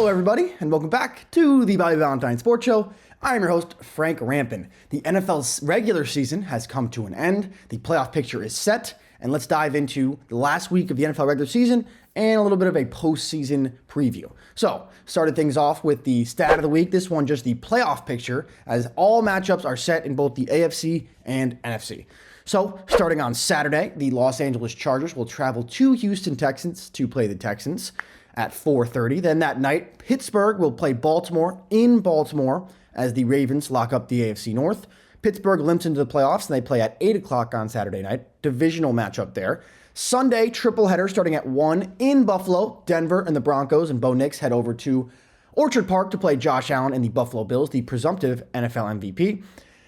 Hello, everybody, and welcome back to the Valentine Sports Show. I'm your host, Frank Rampin. The NFL's regular season has come to an end. The playoff picture is set, and let's dive into the last week of the NFL regular season and a little bit of a postseason preview. So, started things off with the stat of the week. This one, just the playoff picture, as all matchups are set in both the AFC and NFC. So, starting on Saturday, the Los Angeles Chargers will travel to Houston Texans to play the Texans at 4:30. Then that night, Pittsburgh will play Baltimore in Baltimore as the Ravens lock up the AFC North. Pittsburgh limps into the playoffs, and they play at 8 o'clock on Saturday night. Divisional matchup there. Sunday, triple header starting at 1 in Buffalo. Denver and the Broncos and Bo Nix head over to Orchard Park to play Josh Allen and the Buffalo Bills, the presumptive NFL MVP.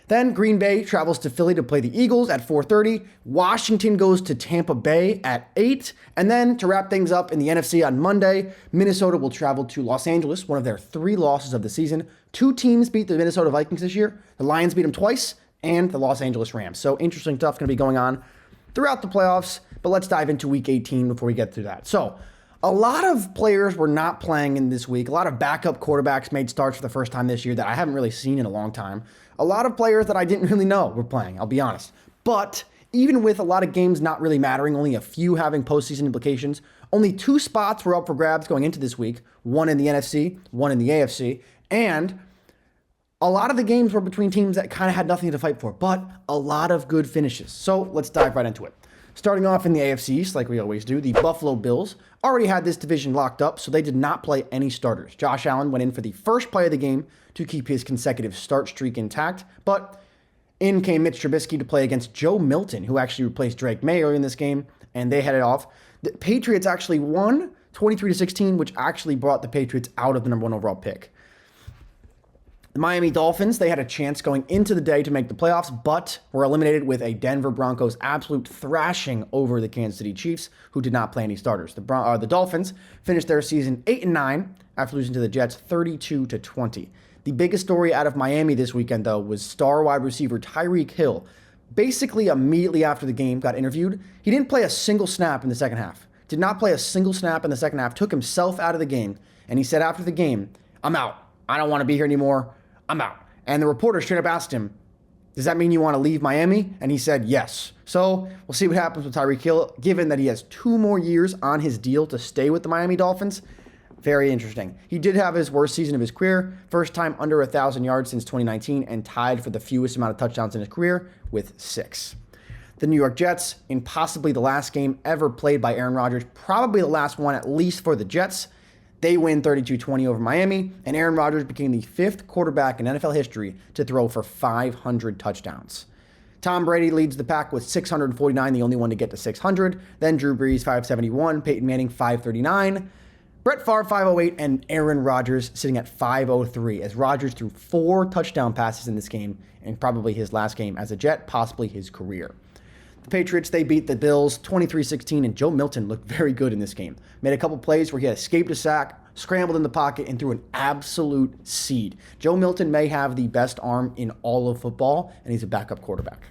Then Green Bay travels to Philly to play the Eagles at 4:30. Washington goes to Tampa Bay at 8. And then to wrap things up in the NFC on Monday, Minnesota will travel to Los Angeles, one of their 3 losses of the season. 2 teams beat the Minnesota Vikings this year. The Lions beat them twice, and the Los Angeles Rams. So interesting stuff going to be going on throughout the playoffs. But let's dive into Week 18 before we get through that. So a lot of players were not playing in this week. A lot of backup quarterbacks made starts for the first time this year that I haven't really seen in a long time. A lot of players that I didn't really know were playing, I'll be honest. But even with a lot of games not really mattering, only a few having postseason implications, only 2 spots were up for grabs going into this week, one in the NFC, one in the AFC, and a lot of the games were between teams that kind of had nothing to fight for, but a lot of good finishes. So let's dive right into it. Starting off in the AFC East, like we always do, the Buffalo Bills already had this division locked up, so they did not play any starters. Josh Allen went in for the first play of the game to keep his consecutive start streak intact, but in came Mitch Trubisky to play against Joe Milton, who actually replaced Drake May early in this game, and they headed off. The Patriots actually won 23-16, which actually brought the Patriots out of the number 1 overall pick. The Miami Dolphins, they had a chance going into the day to make the playoffs, but were eliminated with a Denver Broncos absolute thrashing over the Kansas City Chiefs, who did not play any starters. The Dolphins finished their season 8-9 after losing to the Jets 32-20. The biggest story out of Miami this weekend, though, was star wide receiver Tyreek Hill. Basically, immediately after the game got interviewed, he didn't play a single snap in the second half. Did not play a single snap in the second half, took himself out of the game, and he said after the game, "I'm out. I don't want to be here anymore. I'm out." And the reporter straight up asked him, "Does that mean you want to leave Miami?" And he said yes. So we'll see what happens with Tyreek Hill, given that he has 2 more years on his deal to stay with the Miami Dolphins. Very interesting. He did have his worst season of his career, first time under 1,000 yards since 2019, and tied for the fewest amount of touchdowns in his career with 6. The New York Jets, in possibly the last game ever played by Aaron Rodgers, probably the last one at least for the Jets, they win 32-20 over Miami, and Aaron Rodgers became the 5th quarterback in NFL history to throw for 500 touchdowns. Tom Brady leads the pack with 649, the only one to get to 600. Then Drew Brees, 571, Peyton Manning, 539, Brett Favre, 508, and Aaron Rodgers sitting at 503, as Rodgers threw 4 touchdown passes in this game, and probably his last game as a Jet, possibly his career. The Patriots, they beat the Bills 23-16, and Joe Milton looked very good in this game. Made a couple plays where he had escaped a sack, scrambled in the pocket, and threw an absolute seed. Joe Milton may have the best arm in all of football, and he's a backup quarterback.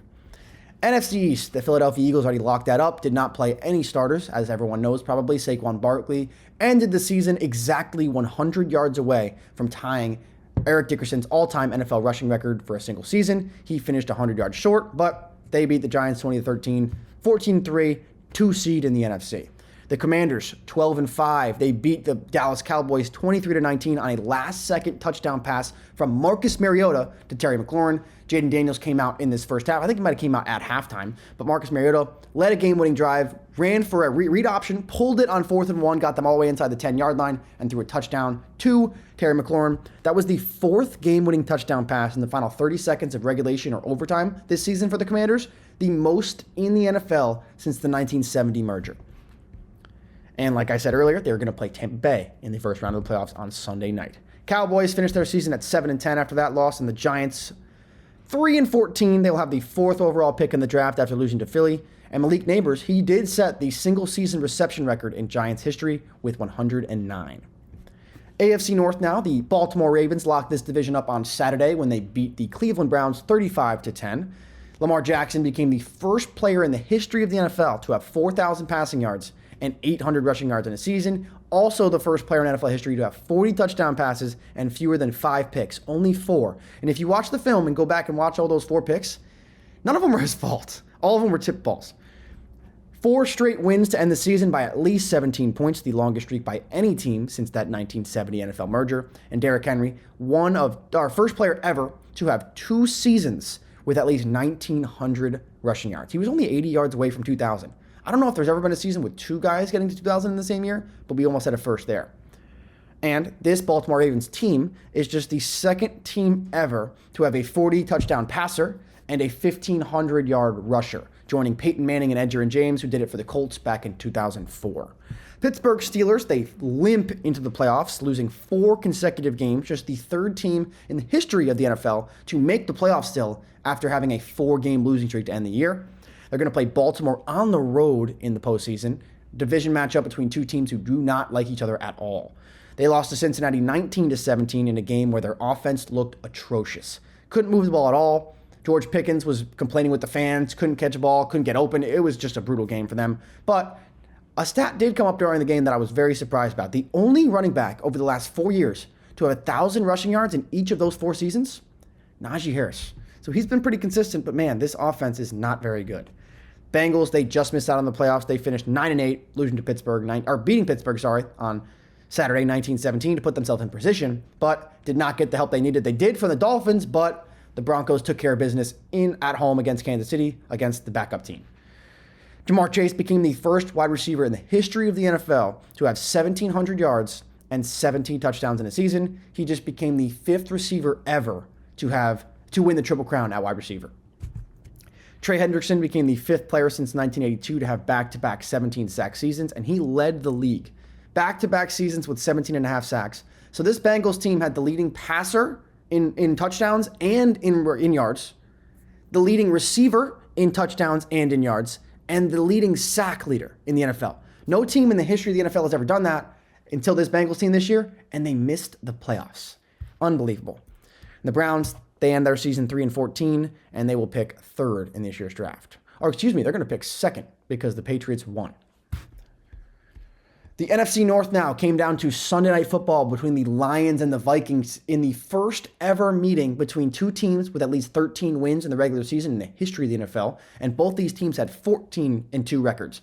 NFC East, the Philadelphia Eagles already locked that up, did not play any starters, as everyone knows probably. Saquon Barkley ended the season exactly 100 yards away from tying Eric Dickerson's all-time NFL rushing record for a single season. He finished 100 yards short, but they beat the Giants 20-13, 14-3, 2 seed in the NFC. The Commanders, 12-5, they beat the Dallas Cowboys 23-19 on a last-second touchdown pass from Marcus Mariota to Terry McLaurin. Jaden Daniels came out in this first half. I think he might have came out at halftime, but Marcus Mariota led a game-winning drive, ran for a read option, pulled it on 4th and 1, got them all the way inside the 10-yard line, and threw a touchdown to Terry McLaurin. That was the 4th game-winning touchdown pass in the final 30 seconds of regulation or overtime this season for the Commanders, the most in the NFL since the 1970 merger. And like I said earlier, they're going to play Tampa Bay in the first round of the playoffs on Sunday night. Cowboys finished their season at 7-10 after that loss, and the Giants 3-14. They'll have the 4th overall pick in the draft after losing to Philly. And Malik Nabers, he did set the single-season reception record in Giants history with 109. AFC North now, the Baltimore Ravens locked this division up on Saturday when they beat the Cleveland Browns 35-10. Lamar Jackson became the first player in the history of the NFL to have 4,000 passing yards and 800 rushing yards in a season. Also the first player in NFL history to have 40 touchdown passes and fewer than 5 picks, only 4. And if you watch the film and go back and watch all those 4 picks, none of them were his fault. All of them were tip balls. 4 straight wins to end the season by at least 17 points, the longest streak by any team since that 1970 NFL merger. And Derrick Henry, one of our first player ever to have 2 seasons with at least 1,900 rushing yards. He was only 80 yards away from 2,000. I don't know if there's ever been a season with 2 guys getting to 2,000 in the same year, but we almost had a first there. And this Baltimore Ravens team is just the second team ever to have a 40 touchdown passer and a 1,500-yard rusher, joining Peyton Manning and Edgerrin James, who did it for the Colts back in 2004. Pittsburgh Steelers, they limp into the playoffs, losing 4 consecutive games, just the 3rd team in the history of the NFL to make the playoffs still after having a 4-game losing streak to end the year. They're going to play Baltimore on the road in the postseason, division matchup between 2 teams who do not like each other at all. They lost to Cincinnati 19-17 in a game where their offense looked atrocious. Couldn't move the ball at all. George Pickens was complaining with the fans, couldn't catch a ball, couldn't get open. It was just a brutal game for them. But a stat did come up during the game that I was very surprised about. The only running back over the last 4 years to have 1,000 rushing yards in each of those 4 seasons, Najee Harris. So he's been pretty consistent, but man, this offense is not very good. Bengals, they just missed out on the playoffs. They finished 9-8, losing to Pittsburgh, beating Pittsburgh, on Saturday, 19-17 to put themselves in position, but did not get the help they needed. They did from the Dolphins, but the Broncos took care of business at home against Kansas City against the backup team. Jamar Chase became the first wide receiver in the history of the NFL to have 1,700 yards and 17 touchdowns in a season. He just became the 5th receiver ever to win the Triple Crown at wide receiver. Trey Hendrickson became the 5th player since 1982 to have back-to-back 17-sack seasons, and he led the league. Back-to-back seasons with 17.5 sacks. So this Bengals team had the leading passer in touchdowns and in yards, the leading receiver in touchdowns and in yards, and the leading sack leader in the NFL. No team in the history of the NFL has ever done that until this Bengals team this year, and they missed the playoffs. Unbelievable. The Browns, they end their season 3-14, and they will pick 3rd in this year's draft. They're going to pick 2nd because the Patriots won. The NFC North now came down to Sunday Night Football between the Lions and the Vikings in the first ever meeting between 2 teams with at least 13 wins in the regular season in the history of the NFL, and both these teams had 14-2 records.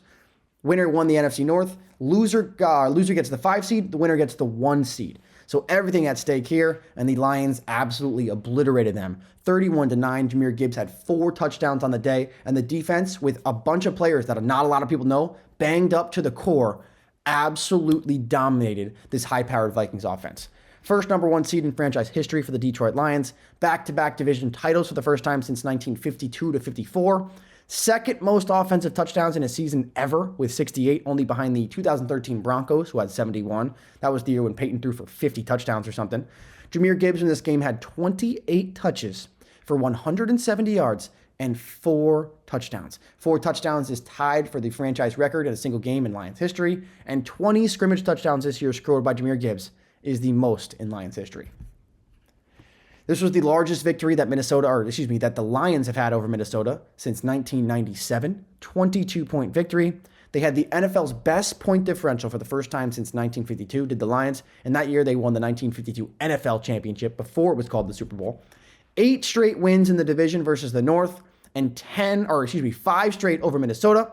Winner won the NFC North. Loser gets the 5 seed. The winner gets the 1 seed. So everything at stake here, and the Lions absolutely obliterated them. 31-9, Jahmyr Gibbs had 4 touchdowns on the day, and the defense, with a bunch of players that not a lot of people know, banged up to the core, absolutely dominated this high-powered Vikings offense. First number 1 seed in franchise history for the Detroit Lions. Back-to-back division titles for the first time since 1952-54. Second most offensive touchdowns in a season ever with 68, only behind the 2013 Broncos, who had 71. That was the year when Peyton threw for 50 touchdowns or something. Jahmyr Gibbs in this game had 28 touches for 170 yards and 4 touchdowns. 4 touchdowns is tied for the franchise record in a single game in Lions history, and 20 scrimmage touchdowns this year scored by Jahmyr Gibbs is the most in Lions history. This was the largest victory that the Lions have had over Minnesota since 1997, 22-point victory. They had the NFL's best point differential for the first time since 1952, did the Lions, and that year they won the 1952 NFL Championship before it was called the Super Bowl. 8 straight wins in the division versus the North, and 5 straight over Minnesota.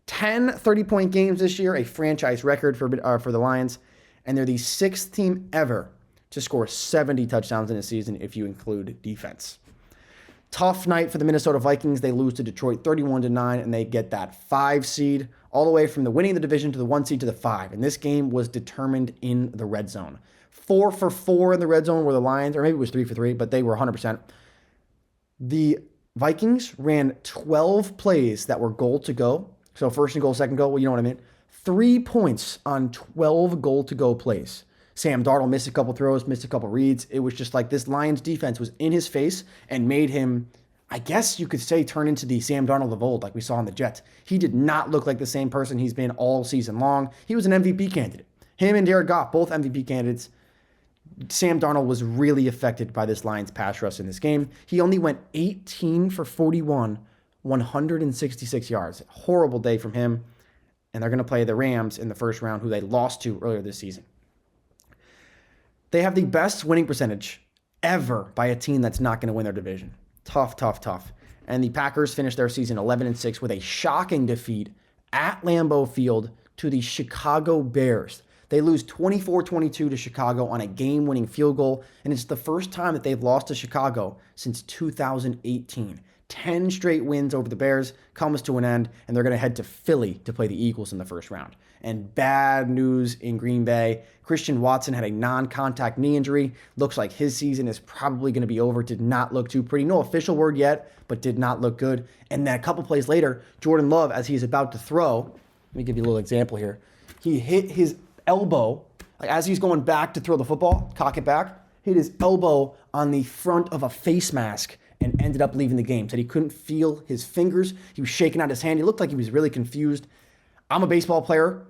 10 30-point games this year, a franchise record for the Lions, and they're the 6th team ever to score 70 touchdowns in a season if you include defense. Tough night for the Minnesota Vikings. They lose to Detroit 31-9, and they get that 5 seed, all the way from the winning the division to the 1 seed to the 5. And this game was determined in the red zone. 4 for 4 in the red zone were the Lions, or maybe it was 3 for 3, but they were 100%. The Vikings ran 12 plays that were goal to go. So first and goal, second goal, well, you know what I mean. 3 points on 12 goal to go plays. Sam Darnold missed a couple throws, missed a couple reads. It was just like this Lions defense was in his face and made him, I guess you could say, turn into the Sam Darnold of old like we saw in the Jets. He did not look like the same person he's been all season long. He was an MVP candidate. Him and Jared Goff, both MVP candidates. Sam Darnold was really affected by this Lions pass rush in this game. He only went 18 for 41, 166 yards. Horrible day from him. and they're going to play the Rams in the first round, who they lost to earlier this season. They have the best winning percentage ever by a team that's not going to win their division. Tough. And the Packers finished their season 11-6 with a shocking defeat at Lambeau Field to the Chicago Bears. They lose 24-22 to Chicago on a game-winning field goal, and it's the first time that they've lost to Chicago since 2018. 10 straight wins over the Bears comes to an end, and they're going to head to Philly to play the Eagles in the first round. And bad news in Green Bay. Christian Watson had a non-contact knee injury. Looks like his season is probably going to be over. Did not look too pretty. No official word yet, but did not look good. And then a couple plays later, Jordan Love, as he's about to throw, let me give you a little example here. He hit his elbow, like as he's going back to throw the football, cock it back, hit his elbow on the front of a face mask and ended up leaving the game. Said he couldn't feel his fingers. He was shaking out his hand. He looked like he was really confused. I'm a baseball player.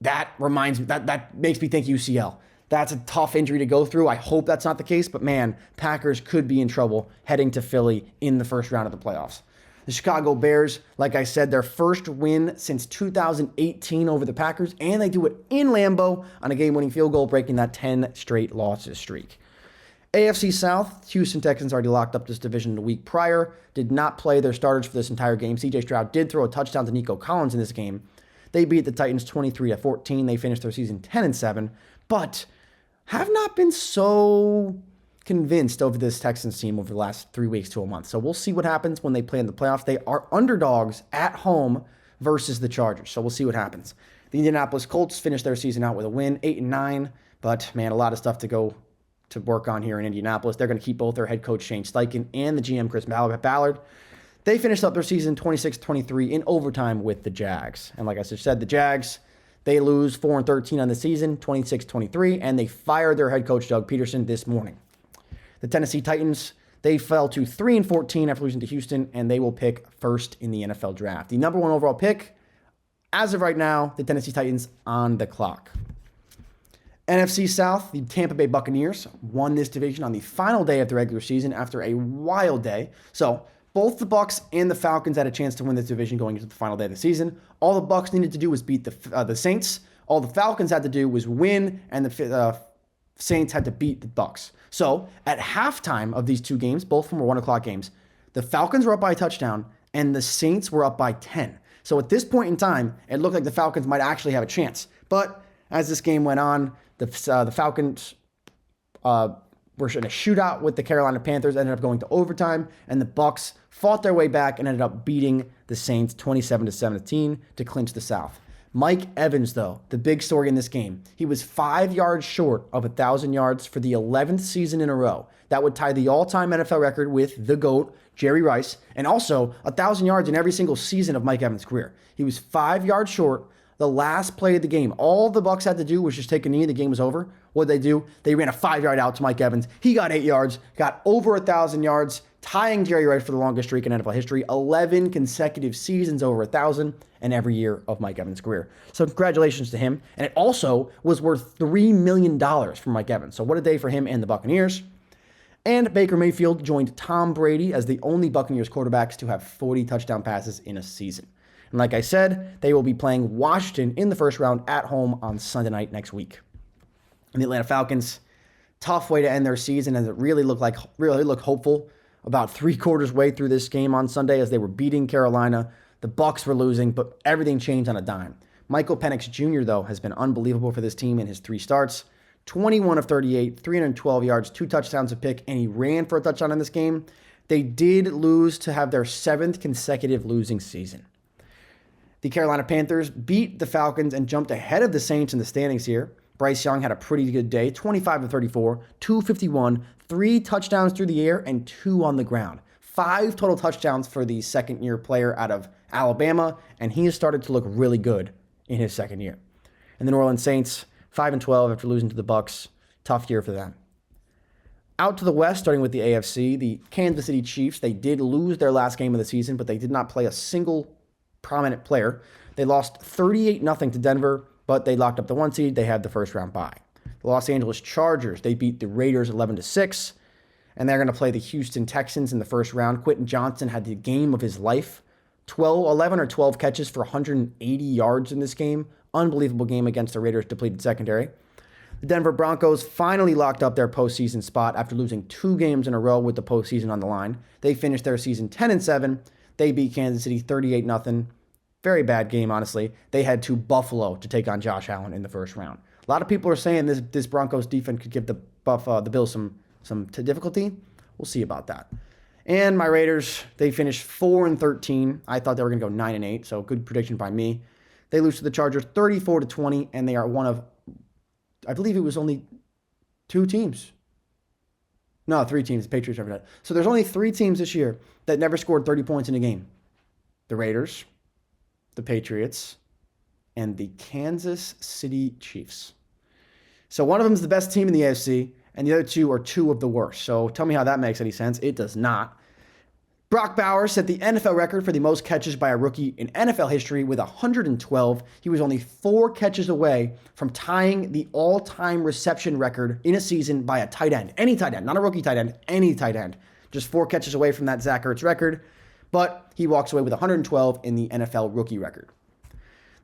That reminds me, that makes me think UCL. That's a tough injury to go through. I hope that's not the case, but man, Packers could be in trouble heading to Philly in the first round of the playoffs. The Chicago Bears, like I said, their first win since 2018 over the Packers, and they do it in Lambeau on a game-winning field goal, breaking that 10 straight losses streak. AFC South, Houston Texans already locked up this division the week prior, did not play their starters for this entire game. CJ Stroud did throw a touchdown to Nico Collins in this game. They beat the Titans 23-14. They finished their season 10-7, but have not been so convinced over this Texans team over the last 3 weeks to a month. So we'll see what happens when they play in the playoffs. They are underdogs at home versus the Chargers. So we'll see what happens. The Indianapolis Colts finished their season out with a win, 8-9, but man, a lot of stuff to work on here in Indianapolis. They're going to keep both their head coach Shane Steichen and the GM Chris Ballard. They finished up their season 26-23 in overtime with the Jags. And like I just said, the Jags, they lose 4-13 on the season, 26-23, and they fired their head coach Doug Peterson this morning. The Tennessee Titans, they fell to 3-14 after losing to Houston, and they will pick first in the NFL draft. The number one overall pick, as of right now, the Tennessee Titans on the clock. NFC South, the Tampa Bay Buccaneers won this division on the final day of the regular season after a wild day. So both the Bucs and the Falcons had a chance to win this division going into the final day of the season. All the Bucs needed to do was beat the Saints. All the Falcons had to do was win, and the Saints had to beat the Bucs. So at halftime of these two games, both of them were 1 o'clock games, the Falcons were up by a touchdown, and the Saints were up by 10. So at this point in time, it looked like the Falcons might actually have a chance. But as this game went on, the Falcons were in a shootout with the Carolina Panthers, ended up going to overtime, and the Bucs fought their way back and ended up beating the Saints 27-17 to clinch the South. Mike Evans, though, the big story in this game, he was 5 yards short of 1,000 yards for the 11th season in a row. That would tie the all-time NFL record with the GOAT, Jerry Rice, and also 1,000 yards in every single season of Mike Evans' career. He was 5 yards short the last play of the game. All the Bucs had to do was just take a knee. The game was over. What did they do? They ran a 5-yard out to Mike Evans. He got 8 yards, got over 1,000 yards, tying Jerry Rice for the longest streak in NFL history. 11 consecutive seasons over 1,000 and every year of Mike Evans' career. So congratulations to him. And it also was worth $3 million for Mike Evans. So what a day for him and the Buccaneers. And Baker Mayfield joined Tom Brady as the only Buccaneers quarterbacks to have 40 touchdown passes in a season. And like I said, they will be playing Washington in the first round at home on Sunday night next week. And the Atlanta Falcons, tough way to end their season, as it really looked hopeful about 3/4 way through this game on Sunday as they were beating Carolina. The Bucs were losing, but everything changed on a dime. Michael Penix Jr., though, has been unbelievable for this team in his 3 starts. 21 of 38, 312 yards, 2 touchdowns a pick, and he ran for a touchdown in this game. They did lose to have their 7th consecutive losing season. The Carolina Panthers beat the Falcons and jumped ahead of the Saints in the standings here. Bryce Young had a pretty good day, 25 of 34, 251, 3 touchdowns through the air, and 2 on the ground. 5 total touchdowns for the second-year player out of Alabama, and he has started to look really good in his second year. And the New Orleans Saints, 5-12 after losing to the Bucs. Tough year for them. Out to the West, starting with the AFC, the Kansas City Chiefs, they did lose their last game of the season, but they did not play a single prominent player. They lost 38-0 to Denver, but they locked up the 1 seed. They had the first round bye. The Los Angeles Chargers, they beat the Raiders 11-6, and they're going to play the Houston Texans in the first round. Quentin Johnson had the game of his life, 11 or 12 catches for 180 yards in this game. Unbelievable game against the Raiders' depleted secondary. The Denver Broncos finally locked up their postseason spot after losing 2 games in a row with the postseason on the line. They finished their season 10-7. They beat Kansas City 38-0. Very bad game, honestly. They head to Buffalo to take on Josh Allen in the first round. A lot of people are saying this Broncos defense could give the Bills some difficulty. We'll see about that. And my Raiders, they finished 4-13. I thought they were going to go 9-8, so good prediction by me. They lose to the Chargers 34-20, and they are one of, I believe it was only 2 teams. No, 3 teams. The Patriots never did. So there's only 3 teams this year that never scored 30 points in a game. The Raiders, the Patriots, and the Kansas City Chiefs. So one of them is the best team in the AFC, and the other 2 are 2 of the worst. So tell me how that makes any sense. It does not. Brock Bowers set the NFL record for the most catches by a rookie in NFL history with 112. He was only 4 catches away from tying the all-time reception record in a season by a tight end. Any tight end, not a rookie tight end, any tight end. Just 4 catches away from that Zach Ertz record, but he walks away with 112 in the NFL rookie record.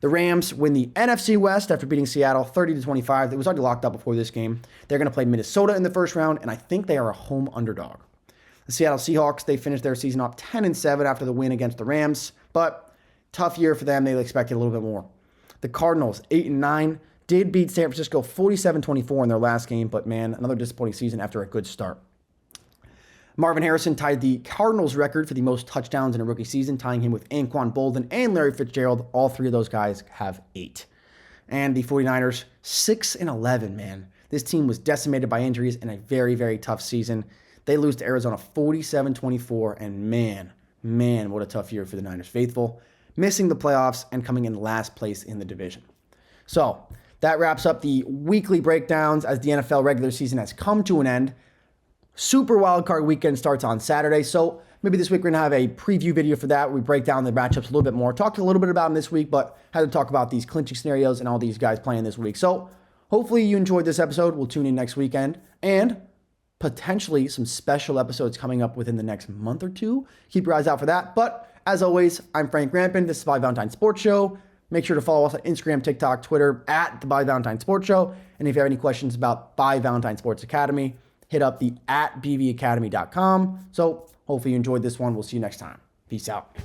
The Rams win the NFC West after beating Seattle 30-25. It was already locked up before this game. They're going to play Minnesota in the first round, and I think they are a home underdog. The Seattle Seahawks, they finished their season off 10-7 after the win against the Rams, but tough year for them. They expected a little bit more. The Cardinals, 8-9, did beat San Francisco 47-24 in their last game, but man, another disappointing season after a good start. Marvin Harrison tied the Cardinals record for the most touchdowns in a rookie season, tying him with Anquan Bolden and Larry Fitzgerald. All 3 of those guys have 8. And the 49ers, 6-11, man. This team was decimated by injuries in a very, very tough season. They lose to Arizona 47-24, and man, what a tough year for the Niners faithful, missing the playoffs and coming in last place in the division. So that wraps up the weekly breakdowns as the NFL regular season has come to an end. Super wildcard weekend starts on Saturday, so maybe this week we're going to have a preview video for that where we break down the matchups a little bit more. Talked a little bit about them this week, but had to talk about these clinching scenarios and all these guys playing this week. So hopefully you enjoyed this episode. We'll tune in next weekend, and potentially some special episodes coming up within the next month or 2. Keep your eyes out for that. But as always, I'm Frank Rampin. This is the Valentine Sports Show. Make sure to follow us on Instagram, TikTok, Twitter at the Valentine Sports Show. And if you have any questions about Valentine Sports Academy, hit up the @bvacademy.com. So hopefully you enjoyed this one. We'll see you next time. Peace out.